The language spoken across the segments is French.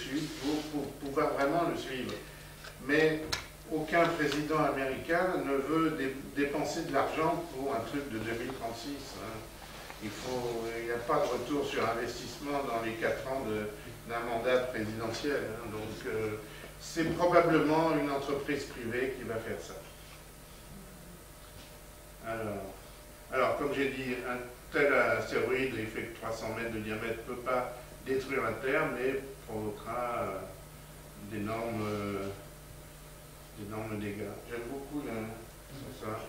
dessus pour pouvoir vraiment le suivre. Mais aucun président américain ne veut dépenser de l'argent pour un truc de 2036. Hein. Il n'y a pas de retour sur investissement dans les 4 ans d'un mandat présidentiel. Hein. Donc c'est probablement une entreprise privée qui va faire ça. Alors comme j'ai dit, un tel astéroïde, il fait que 300 mètres de diamètre, ne peut pas détruire la Terre, mais provoquera d'énormes dégâts. J'aime beaucoup ça.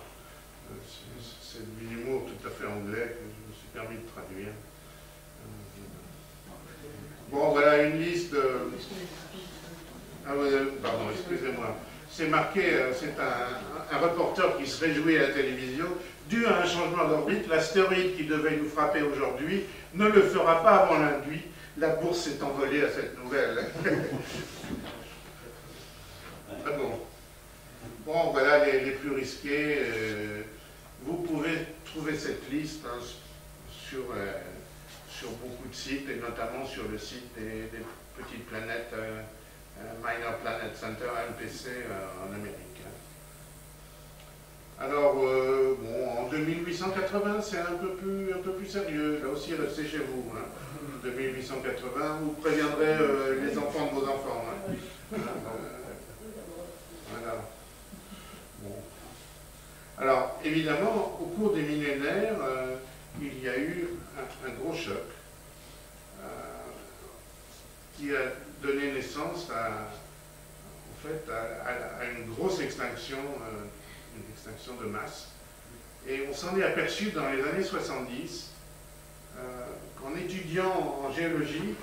C'est de l'humour tout à fait anglais que je me suis permis de traduire. Bon, voilà une liste de... Ah oui, pardon, excusez-moi. C'est marqué, c'est un reporter qui se réjouit à la télévision. Dû à un changement d'orbite, l'astéroïde qui devait nous frapper aujourd'hui ne le fera pas avant lundi. La bourse s'est envolée à cette nouvelle. Ah bon. Bon, voilà les plus risqués. Vous pouvez trouver cette liste hein, sur beaucoup de sites, et notamment sur le site des petites planètes Minor Planet Center, MPC, en Amérique. Alors, bon, en 2880, c'est un peu plus sérieux. Là aussi, restez chez vous. Hein. 2880, vous préviendrez les enfants de vos enfants. Hein. Voilà. Bon. Alors, évidemment, au cours des millénaires, il y a eu un gros choc qui a donné naissance à une grosse extinction, une extinction de masse. Et on s'en est aperçu dans les années 70, qu'en étudiant en géologie,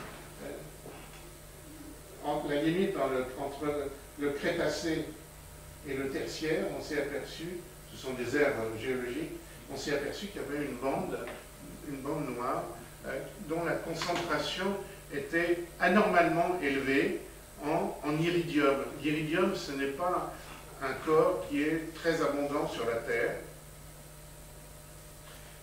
la limite entre le Crétacé et le Tertiaire, on s'est aperçu, ce sont des aires géologiques, on s'est aperçu qu'il y avait une bande noire dont la concentration était anormalement élevée en iridium. L'iridium, ce n'est pas un corps qui est très abondant sur la Terre.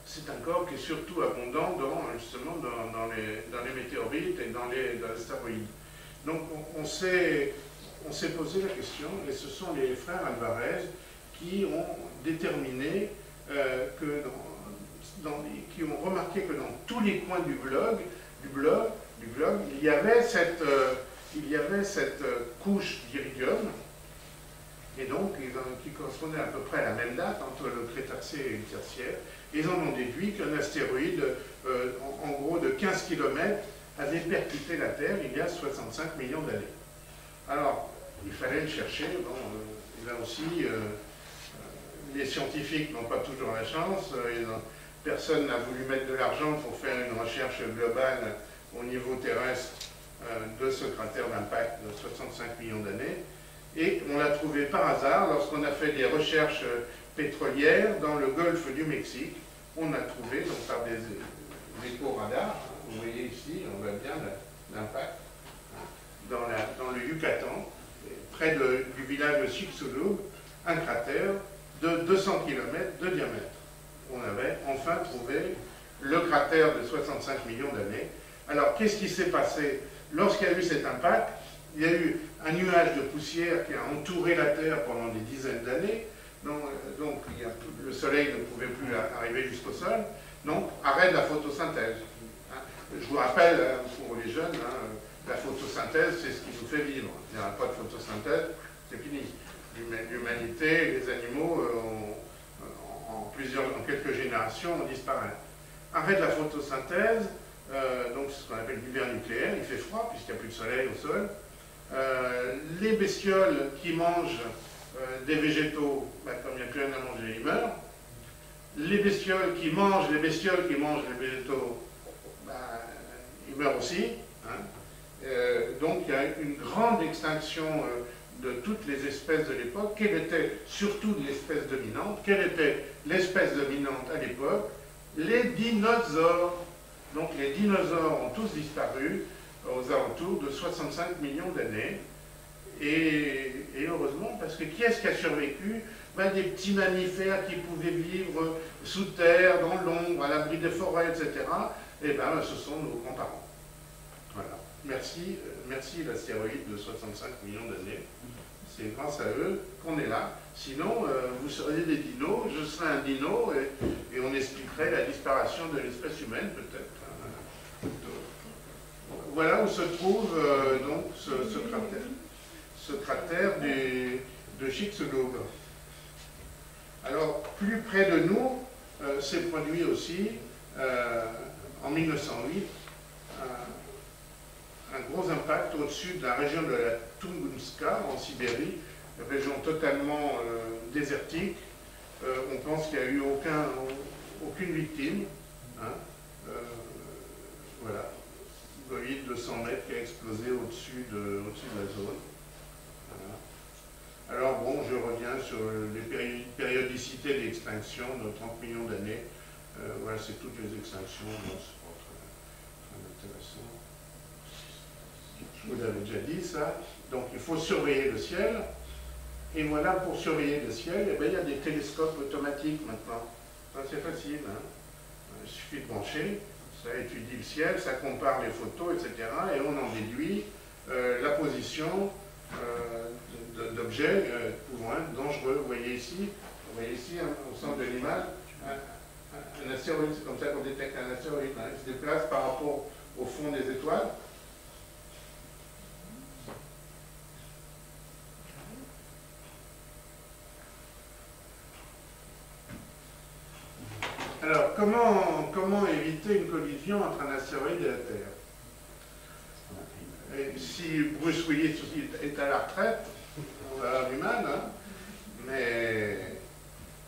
C'est un corps qui est surtout abondant justement dans les météorites et dans les astéroïdes. Donc on s'est posé la question, et ce sont les frères Alvarez qui ont déterminé qui ont remarqué que dans tous les coins du globe, il y avait cette couche d'iridium, et donc qui correspondait à peu près à la même date entre le Crétacé et le Tertiaire. Ils en ont déduit qu'un astéroïde, en gros de 15 km, avait percuté la Terre il y a 65 millions d'années. Alors, il fallait le chercher. Bon, là aussi, les scientifiques n'ont pas toujours la chance. Personne n'a voulu mettre de l'argent pour faire une recherche globale au niveau terrestre de ce cratère d'impact de 65 millions d'années. Et on l'a trouvé par hasard lorsqu'on a fait des recherches pétrolières dans le golfe du Mexique. On a trouvé, donc par des écho-radars, vous voyez ici, on voit bien l'impact, dans le Yucatan, près du village de Chicxulub, un cratère de 200 km de diamètre. On avait enfin trouvé le cratère de 65 millions d'années. Alors, qu'est-ce qui s'est passé? Lorsqu'il y a eu cet impact, il y a eu un nuage de poussière qui a entouré la Terre pendant des dizaines d'années. Donc le Soleil ne pouvait plus arriver jusqu'au sol. Donc, arrêt de la photosynthèse. Je vous rappelle, pour les jeunes, la photosynthèse, c'est ce qui nous fait vivre. Il n'y aura pas de photosynthèse, c'est fini. L'humanité, les animaux, en quelques générations, on disparaît. Arrêt de la photosynthèse, donc c'est ce qu'on appelle l'hiver nucléaire, il fait froid puisqu'il n'y a plus de soleil au sol. Les bestioles qui mangent des végétaux, comme il n'y a plus rien à manger, ils meurent. Les bestioles qui mangent les végétaux, ils meurent aussi. Hein. Donc il y a une grande extinction de toutes les espèces de l'époque. Quelle était surtout l'espèce dominante? Quelle était l'espèce dominante à l'époque? Les dinosaures. Donc les dinosaures ont tous disparu aux alentours de 65 millions d'années. Et heureusement, parce que qui est-ce qui a survécu? Des petits mammifères qui pouvaient vivre sous terre, dans l'ombre, à l'abri des forêts, etc. Et ce sont nos grands-parents. Voilà. merci l'astéroïde de 65 millions d'années. C'est grâce à eux qu'on est là. Sinon, vous seriez des dinos, je serais un dino, et on expliquerait la disparition de l'espèce humaine, peut-être. Voilà où se trouve donc ce cratère de Chicxulub. Alors, plus près de nous, s'est produit aussi, en 1908, un gros impact au-dessus de la région de la Tunguska, en Sibérie, une région totalement désertique. On pense qu'il n'y a eu aucune victime. Hein. Voilà. Bolide de 100 mètres qui a explosé au-dessus de la zone. Voilà. Alors bon, je reviens sur les périodicités d'extinction de 30 millions d'années. Voilà, c'est toutes les extinctions. Bon, c'est pas très intéressant. Je vous l'avais déjà dit ça. Donc il faut surveiller le ciel. Et voilà, pour surveiller le ciel, eh bien, il y a des télescopes automatiques maintenant. C'est facile. Hein. Il suffit de brancher. Ça étudie le ciel, ça compare les photos, etc. Et on en déduit la position d'objets pouvant être dangereux. Vous voyez ici au centre de l'image, un astéroïde. C'est comme ça qu'on détecte un astéroïde. Hein. Il se déplace par rapport au fond des étoiles. Alors, comment éviter une collision entre un astéroïde et la Terre? Et si Bruce Willis est à la retraite, on va avoir du mal, hein. Mais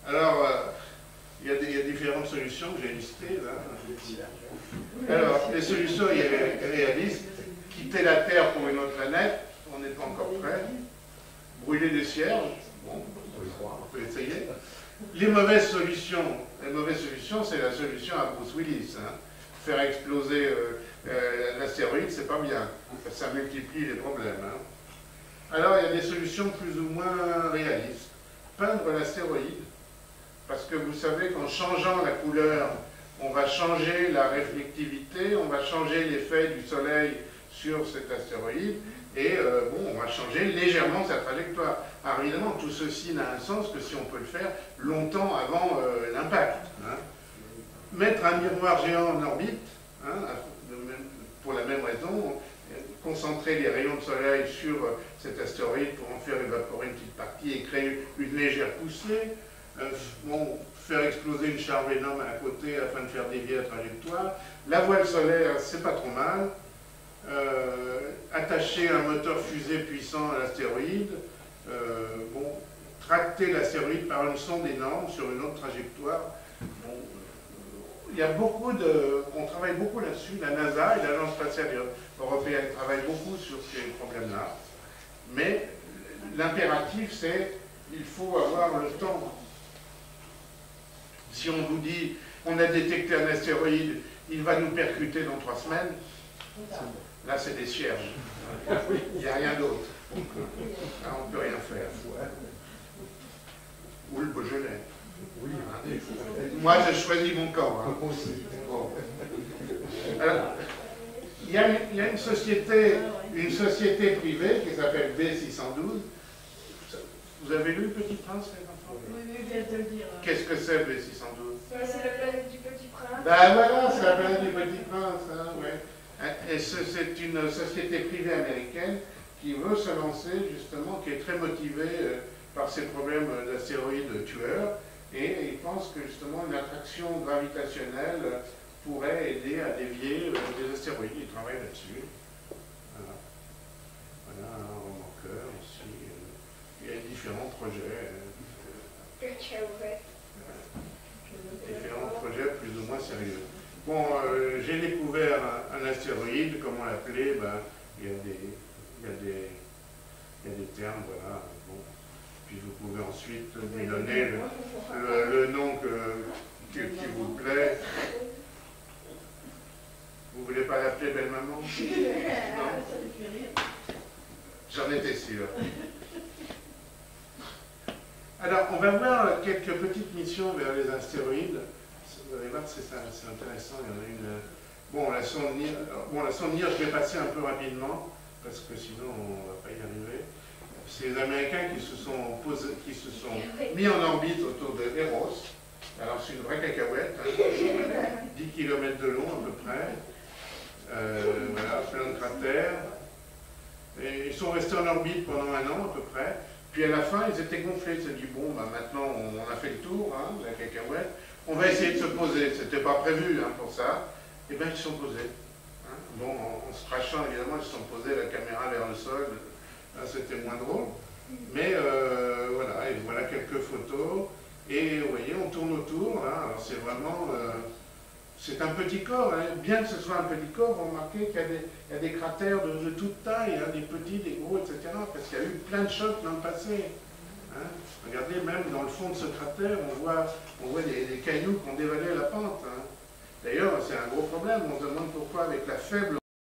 alors, il y a différentes solutions que j'ai listées là. Alors, les solutions réalistes, quitter la Terre pour une autre planète, on n'est pas encore prêt. Brûler des cierges, bon, on peut essayer. Les mauvaises solutions, c'est la solution à Bruce Willis. Hein. Faire exploser l'astéroïde, c'est pas bien. Ça multiplie les problèmes. Hein. Alors, il y a des solutions plus ou moins réalistes. Peindre l'astéroïde, parce que vous savez qu'en changeant la couleur, on va changer la réflectivité, on va changer l'effet du soleil sur cet astéroïde, et bon, on va changer légèrement sa trajectoire. Alors évidemment, tout ceci n'a un sens que si on peut le faire longtemps avant l'impact. Hein. Mettre un miroir géant en orbite, hein, pour la même raison, concentrer les rayons de soleil sur cet astéroïde pour en faire évaporer une petite partie et créer une légère poussée. Bon, faire exploser une char Venom à côté afin de faire dévier la trajectoire. La voile solaire, c'est pas trop mal. Attacher un moteur fusée puissant à l'astéroïde. Bon, tracter l'astéroïde par une sonde énorme sur une autre trajectoire. Bon, il y a on travaille beaucoup là-dessus. La NASA et l'Agence spatiale européenne travaillent beaucoup sur ces problèmes-là. Mais l'impératif, c'est qu'il faut avoir le temps. Si on vous dit, on a détecté un astéroïde, il va nous percuter dans 3 semaines, là c'est des cierges. Il n'y a rien d'autre. Là, on ne peut rien faire. Ou le Beaujolais. Moi, je choisis mon camp. Hein. Bon. Alors, il y a une société privée qui s'appelle B612. Vous avez lu Le Petit Prince, les enfants? Oui, je viens de le dire. Qu'est-ce que c'est B612? C'est la planète du Petit Prince. Ben voilà, c'est la planète du Petit Prince. Hein, ouais. Et c'est une société privée américaine qui veut se lancer, justement, qui est très motivée par ces problèmes d'astéroïdes tueurs. Et ils pensent que, justement, une attraction gravitationnelle pourrait aider à dévier des astéroïdes. Ils travaillent là-dessus. Voilà. Voilà un remorqueur aussi. Il y a différents projets. Différents projets plus ou moins sérieux. Bon, j'ai découvert un astéroïde, comment l'appeler? Ben, il y a des termes, voilà. Bon. Puis vous pouvez ensuite lui donner le nom qui vous plaît. Vous voulez pas l'appeler Belle Maman? Non? J'en étais sûr. Alors, on va voir quelques petites missions vers les astéroïdes. Vous allez voir, c'est intéressant. Il Bon, la sonde NIR, je vais passer un peu rapidement, parce que sinon on ne va pas y arriver. C'est les Américains qui se sont mis en orbite autour de Eros. Alors c'est une vraie cacahuète, hein, 10 km de long à peu près. Voilà, plein de cratères. Et ils sont restés en orbite pendant 1 an à peu près. Puis à la fin, ils étaient gonflés. Ils se sont dit, bon, bah, maintenant on a fait le tour, hein, de la cacahuète. On va essayer de se poser. C'était pas prévu hein, pour ça. Et bien ils se sont posés. Hein. Bon, en se crachant évidemment, ils se sont posés, la caméra vers le sol. Là c'était moins drôle. Mais voilà, et voilà quelques photos. Et vous voyez, on tourne autour. Là. Alors c'est vraiment... c'est un petit corps, hein. Bien que ce soit un petit corps, vous remarquez qu'il y a des cratères de toute taille, hein, des petits, des gros, etc. Parce qu'il y a eu plein de chocs dans le passé. Hein. Regardez, même dans le fond de ce cratère, on voit des cailloux qui ont dévalé la pente. Hein. D'ailleurs, c'est un gros problème. On se demande pourquoi, avec la faible